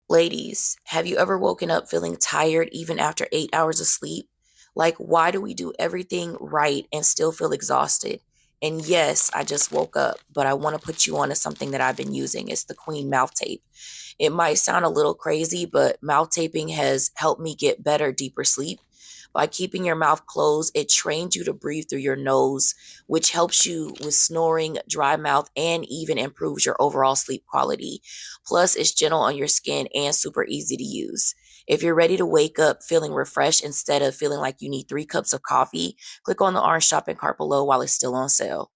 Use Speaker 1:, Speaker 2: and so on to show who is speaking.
Speaker 1: Ladies, have you ever woken up feeling tired even after 8 hours of sleep? Like, why do we do everything right and still feel exhausted? And yes, I just woke up, but I want to put you on to something that I've been using. It's the Queen mouth tape. It might sound a little crazy, but mouth taping has helped me get better, deeper sleep. By keeping your mouth closed, it trains you to breathe through your nose, which helps you with snoring, dry mouth, and even improves your overall sleep quality. Plus, it's gentle on your skin and super easy to use. If you're ready to wake up feeling refreshed instead of feeling like you need 3 cups of coffee, click on the orange shopping cart below while it's still on sale.